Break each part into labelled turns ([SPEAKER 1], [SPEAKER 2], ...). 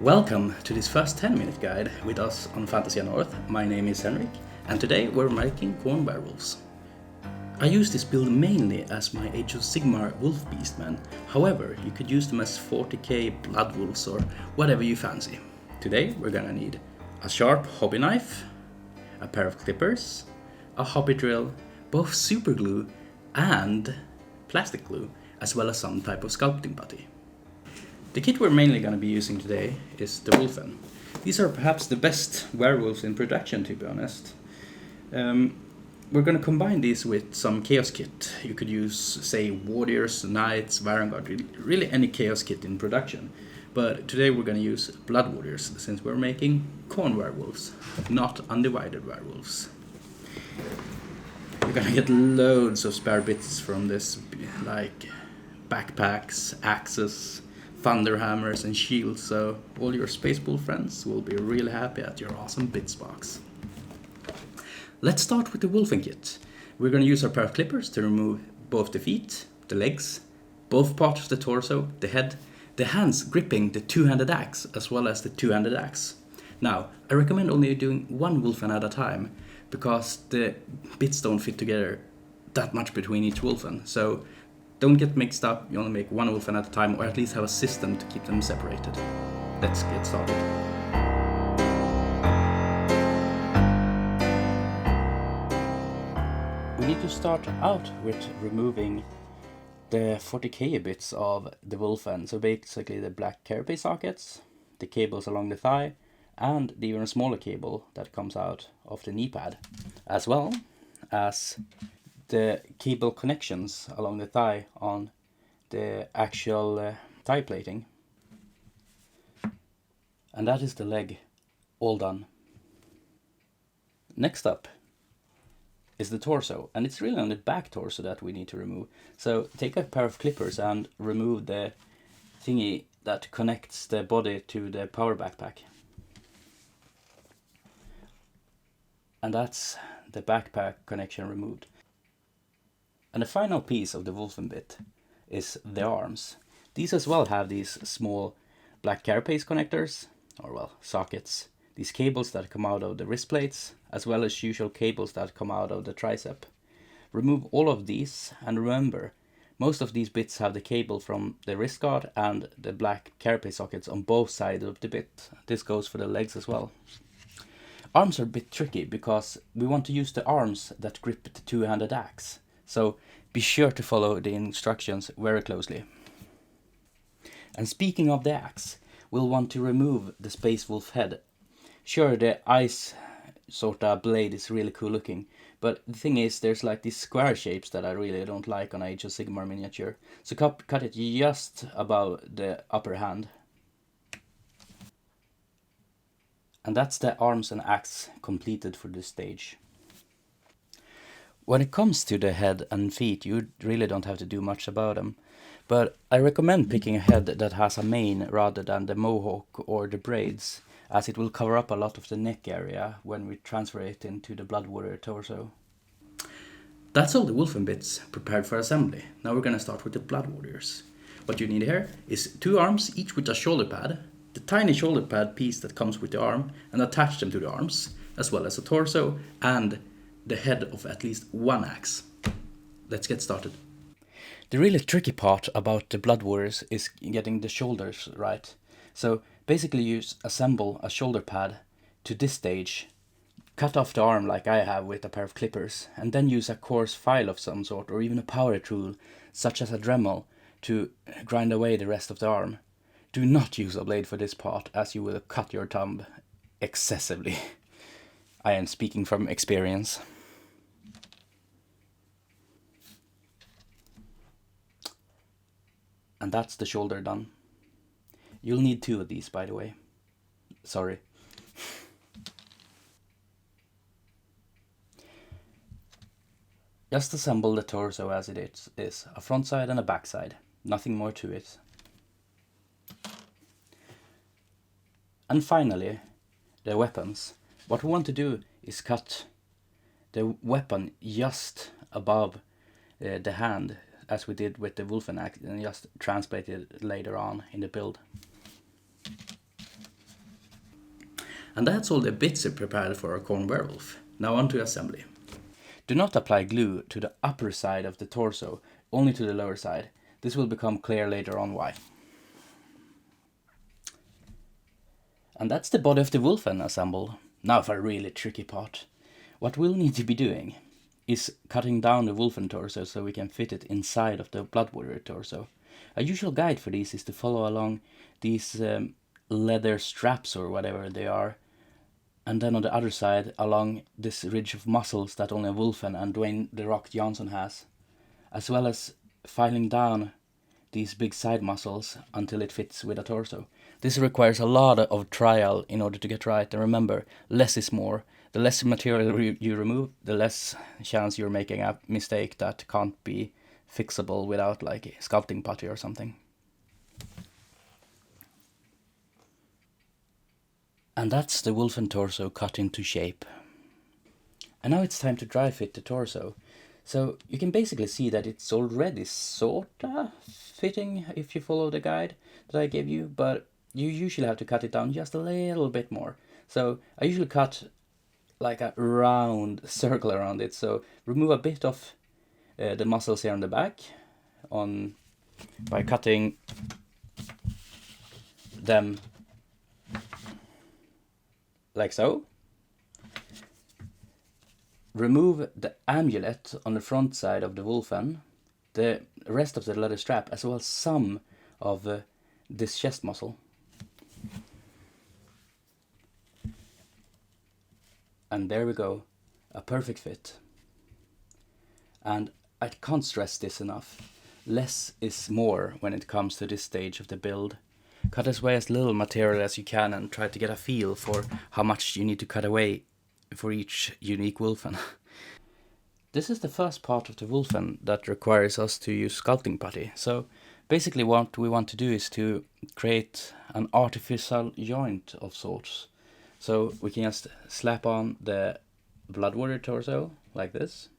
[SPEAKER 1] Welcome to this first 10-minute guide with us on Fantasia North. My name is Henrik, and today we're making Khorne Werewolves. I use this build mainly as my Age of Sigmar Wolf Beastmen, however you could use them as 40k Blood Wolves or whatever you fancy. Today we're gonna need a sharp hobby knife, a pair of clippers, a hobby drill, both super glue and plastic glue, as well as some type of sculpting putty. The kit we're mainly going to be using today is the Wulfen. These are perhaps the best werewolves in production, to be honest. We're going to combine these with some chaos kit. You could use, say, warriors, knights, vanguard, really any chaos kit in production. But today we're going to use blood warriors, since we're making Khorne werewolves, not undivided werewolves. You're going to get loads of spare bits from this, like backpacks, axes, thunder hammers and shields, so all your Spacepool friends will be really happy at your awesome bits box. Let's start with the Wulfen kit. We're going to use our pair of clippers to remove both the feet, the legs, both parts of the torso, the head, the hands gripping the two-handed axe as well as the two-handed axe. Now, I recommend only doing one Wulfen at a time because the bits don't fit together that much between each Wulfen, so don't get mixed up, you only make one Wulfen at a time, or at least have a system to keep them separated. Let's get started. We need to start out with removing the 40k bits of the Wulfen, so basically the black carapace sockets, the cables along the thigh, and the even smaller cable that comes out of the knee pad, as well as the cable connections along the thigh on the actual thigh plating. And that is the leg all done. Next up is the torso, and it's really on the back torso that we need to remove. So take a pair of clippers and remove the thingy that connects the body to the power backpack. And that's the backpack connection removed. And the final piece of the Wulfen bit is the arms. These as well have these small black carapace connectors, or well, sockets. These cables that come out of the wrist plates, as well as usual cables that come out of the tricep. Remove all of these, and remember, most of these bits have the cable from the wrist guard and the black carapace sockets on both sides of the bit. This goes for the legs as well. Arms are a bit tricky because we want to use the arms that grip the two-handed axe. So be sure to follow the instructions very closely. And speaking of the axe, we'll want to remove the Space Wolf head. Sure, the ice sort of blade is really cool looking, but the thing is there's like these square shapes that I really don't like on Age of Sigmar miniature. So cut it just above the upper hand. And that's the arms and axe completed for this stage. When it comes to the head and feet, you really don't have to do much about them. But I recommend picking a head that has a mane rather than the mohawk or the braids, as it will cover up a lot of the neck area when we transfer it into the Blood Warrior torso. That's all the Wulfen bits prepared for assembly. Now we're going to start with the Blood Warriors. What you need here is two arms, each with a shoulder pad, the tiny shoulder pad piece that comes with the arm, and attach them to the arms, as well as a torso and the head of at least one axe. Let's get started. The really tricky part about the Blood Warriors is getting the shoulders right. So basically you assemble a shoulder pad to this stage, cut off the arm like I have with a pair of clippers, and then use a coarse file of some sort or even a power tool such as a Dremel to grind away the rest of the arm. Do not use a blade for this part, as you will cut your thumb excessively. I am speaking from experience. And that's the shoulder done. You'll need two of these, by the way. Sorry. Just assemble the torso as it is. A front side and a back side. Nothing more to it. And finally, the weapons. What we want to do is cut the weapon just above the hand, as we did with the Wulfen axe, and just translate it later on in the build. And that's all the bits prepared for our Khorne werewolf. Now on to assembly. Do not apply glue to the upper side of the torso, only to the lower side. This will become clear later on why. And that's the body of the Wulfen assembled. Now for a really tricky part. What we'll need to be doing is cutting down the Wulfen torso so we can fit it inside of the Blood Warrior torso. A usual guide for these is to follow along these leather straps or whatever they are, and then on the other side along this ridge of muscles that only Wulfen and Dwayne "The Rock" Johnson has, as well as filing down these big side muscles until it fits with a torso. This requires a lot of trial in order to get right, and remember, less is more. The less material you remove, the less chance you're making a mistake that can't be fixable without like a sculpting putty or something. And that's the Wulfen torso cut into shape. And now it's time to dry fit the torso. So you can basically see that it's already sorta fitting if you follow the guide that I gave you, but you usually have to cut it down just a little bit more. So I usually cut like a round circle around it. So remove a bit of the muscles here on the back by cutting them like so. Remove the amulet on the front side of the Wulfen, the rest of the leather strap, as well as some of this chest muscle. And there we go, a perfect fit. And I can't stress this enough. Less is more when it comes to this stage of the build. Cut away as little material as you can and try to get a feel for how much you need to cut away for each unique Wulfen. This is the first part of the Wulfen that requires us to use sculpting putty. So basically what we want to do is to create an artificial joint of sorts. So we can just slap on the Blood Warrior torso like this.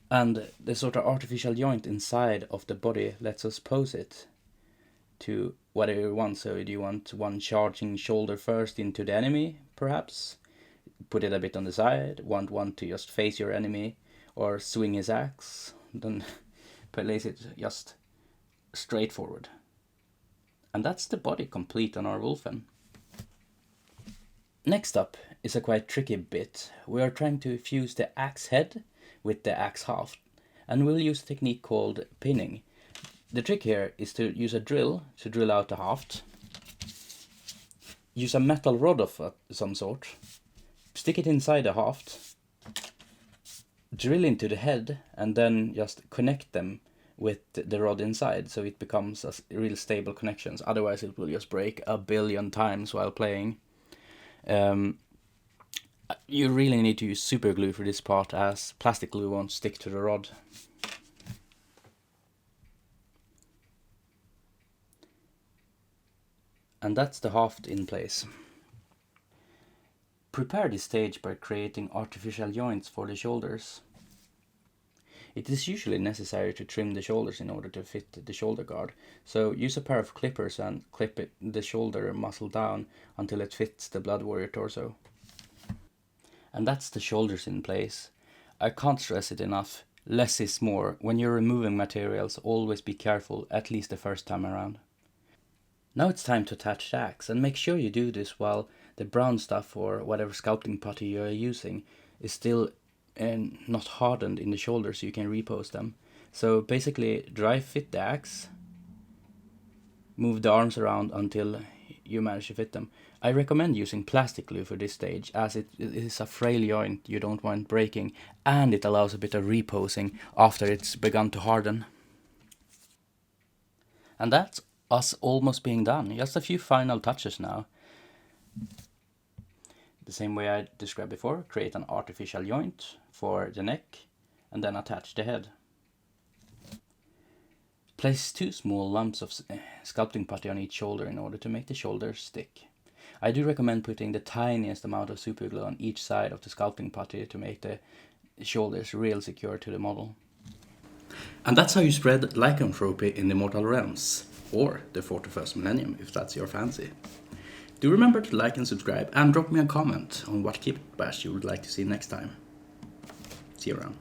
[SPEAKER 1] And the sort of artificial joint inside of the body lets us pose it to whatever you want. So do you want one charging shoulder first into the enemy, perhaps? Put it a bit on the side. Want one to just face your enemy or swing his axe. Then place it just straight forward. And that's the body complete on our Wulfen. Next up is a quite tricky bit. We are trying to fuse the axe head with the axe haft, and we'll use a technique called pinning. The trick here is to use a drill to drill out the haft. Use a metal rod of some sort. Stick it inside the haft. Drill into the head and then just connect them with the rod inside so it becomes a real stable connections. Otherwise it will just break a billion times while playing. You really need to use super glue for this part, as plastic glue won't stick to the rod. And that's the haft in place. Prepare this stage by creating artificial joints for the shoulders. It is usually necessary to trim the shoulders in order to fit the shoulder guard, so use a pair of clippers and clip the shoulder muscle down until it fits the Blood Warrior torso. And that's the shoulders in place. I can't stress it enough, less is more. When you're removing materials, always be careful, at least the first time around. Now it's time to attach the axe, and make sure you do this while the brown stuff or whatever sculpting putty you're using is still not hardened in the shoulders so you can repose them. So basically dry fit the axe, move the arms around until you manage to fit them. I recommend using plastic glue for this stage, as it is a frail joint you don't want breaking, and it allows a bit of reposing after it's begun to harden. And that's us almost being done. Just a few final touches now. The same way I described before, create an artificial joint for the neck and then attach the head. Place 2 small lumps of sculpting putty on each shoulder in order to make the shoulders stick. I do recommend putting the tiniest amount of superglue on each side of the sculpting putty to make the shoulders real secure to the model. And that's how you spread lycanthropy in the mortal realms, or the 41st millennium if that's your fancy. Do remember to like and subscribe, and drop me a comment on what Kitbash you would like to see next time. See you around.